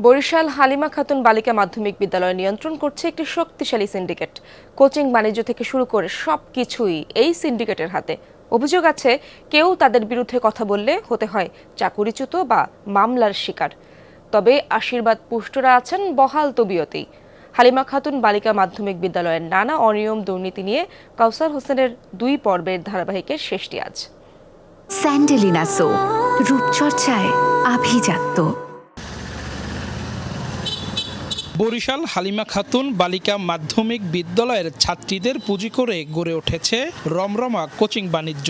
বরিশাল হালিমা খাতুন বালিকা মাধ্যমিক বিদ্যালয় নিয়ন্ত্রণ করছে একটি শক্তিশালী সিন্ডিকেট। কোচিং, বাণিজ্য থেকে শুরু করে সবকিছুই এই সিন্ডিকেটের হাতে। অভিযোগ আছে, কেউ তাদের বিরুদ্ধে কথা বললে হতে হয় চাকুরিচ্যুত বা মামলার শিকার। তবে আশীর্বাদ পুষ্টরা আছেন বহাল তবিয়তেই। হালিমা খাতুন বালিকা মাধ্যমিক বিদ্যালয়ের নানা অনিয়ম দুর্নীতি নিয়ে কাউসার হোসেনের 2 পর্বের ধারাবাহিকের শেষটি আজ। স্যান্ডেলিনা সো, রূপচর্চায় আভিজাত্য। বরিশাল হালিমা খাতুন বালিকা মাধ্যমিক বিদ্যালয়ের ছাত্রীদের পুঁজি করে গড়ে উঠেছে রমরমা কোচিং বাণিজ্য।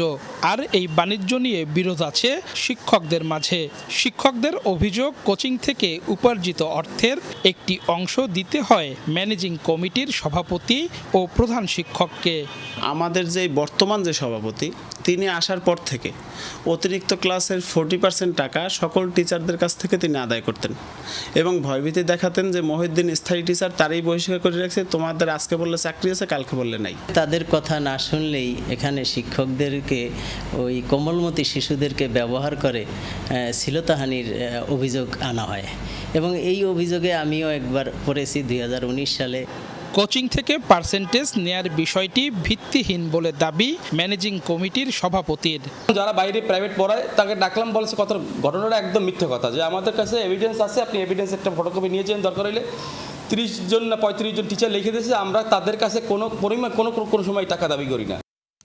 আর এই বাণিজ্য নিয়ে বিরোধ আছে শিক্ষকদের মাঝে। শিক্ষকদের অভিযোগ, কোচিং থেকে উপার্জিত অর্থের একটি অংশ দিতে হয় ম্যানেজিং কমিটির সভাপতি ও প্রধান শিক্ষককে। আমাদের যে বর্তমান যে সভাপতি, তিনি আসার পর থেকে অতিরিক্ত ক্লাসের 40% টাকা সকল টিচারদের কাছ থেকে তিনি আদায় করতেন এবং ভয়ভীতি দেখাতেন যে মহিউদ্দিন স্থায়ী টিচার তারই বহিষ্কার করে রাখছে, তোমাদের আজকে বললে চাকরি আছে, কালকে বললে নাই। তাদের কথা না শুনলেই এখানে শিক্ষকদেরকে, ওই কোমলমতি শিশুদেরকে ব্যবহার করে শ্লীলতাহানির অভিযোগ আনা হয় এবং এই অভিযোগে আমিও একবার পড়েছি 2019 সালে। কোচিং থেকে পার্সেন্টেজ নেয়ার বিষয়টি ভিত্তিহীন বলে দাবি ম্যানেজিং কমিটির সভাপতির। যারা বাইরে প্রাইভেট পড়ায় তাকে ডাকলাম, বলেছে কথা, ঘটনাটা একদম মিথ্যে কথা, যে আমাদের কাছে এভিডেন্স আছে, আপনি এভিডেন্স একটা ফটোকপি নিয়েছেন, দরকার হলে 30 জন না 35 জন টিচার লিখে দিয়েছে, আমরা তাদের কাছে কোনো পরিমাণ কোনো সময় টাকা দাবি করি না।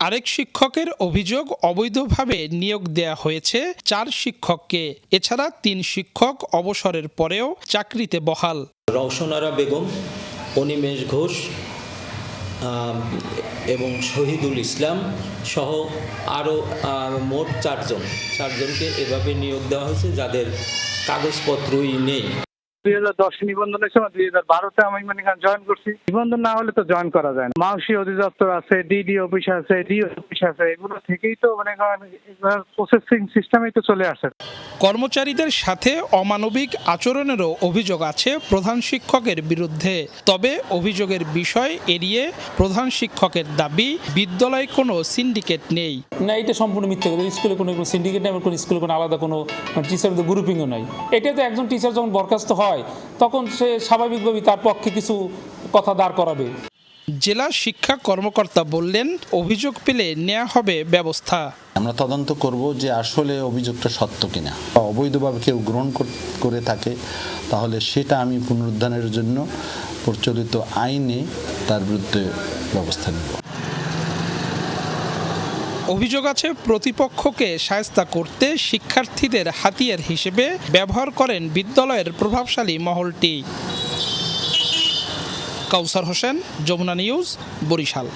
আরেক শিক্ষকের অভিযোগ, অবৈধভাবে নিয়োগ দেয়া হয়েছে 4 শিক্ষককে। এছাড়া 3 শিক্ষক অবসরের পরেও চাকরিতে বহাল। রওশনারা বেগম, অনিমেষ ঘোষ এবং শহীদুল ইসলাম সহ আরও মোট 4 জনকে এভাবে নিয়োগ দেওয়া হয়েছে যাদের কাগজপত্রই নেই। 2010 নিবন্ধনের সময় 2012-তে আমি জয়েন করছি। নিবন্ধন না হলে তো জয়েন করা যায় না। মাউসি অধিদপ্তর আছে, ডিডি অফিস আছে, ডিও অফিস আছে, এগুলো থেকেই তো প্রসেসিং সিস্টেমেই তো চলে আসে। কর্মচারীদের সাথে অমানবিক আচরণেরও অভিযোগ আছে প্রধান শিক্ষকের বিরুদ্ধে। তবে অভিযোগের বিষয় এড়িয়ে প্রধান শিক্ষকের দাবি, বিদ্যালয়ে কোনো সিন্ডিকেট নেই। না, এটা সম্পূর্ণ মিথ্যা কথা। স্কুলে কোনো সিন্ডিকেট নেই, কোনো স্কুলে কোনো আলাদা কোনো টিচারদের গ্রুপিংও নাই। এটা তো একজন টিচার যখন বরখাস্ত হয় তখন সে স্বাভাবিকভাবেই তার পক্ষে কিছু কথা দাঁড় করাবে। জেলা শিক্ষা কর্মকর্তা বললেন, অভিযোগ পেলে নেওয়া হবে ব্যবস্থা। আমরা তদন্ত করব যে আসলে অভিযোগটা সত্য কিনা। অবৈধভাবে কেউ গ্রহণ করে থাকে তাহলে সেটা আমি পুনরুদ্ধারের জন্য প্রচলিত আইনে তার বিরুদ্ধে ব্যবস্থা নেব। অভিযোগ আছে, প্রতিপক্ষকে শায়েস্তা করতে শিক্ষার্থীদের হাতিয়ার হিসেবে ব্যবহার করেন বিদ্যালয়ের প্রভাবশালী মহলটি। কাউসার হোসেন, যমুনা নিউজ, বরিশাল।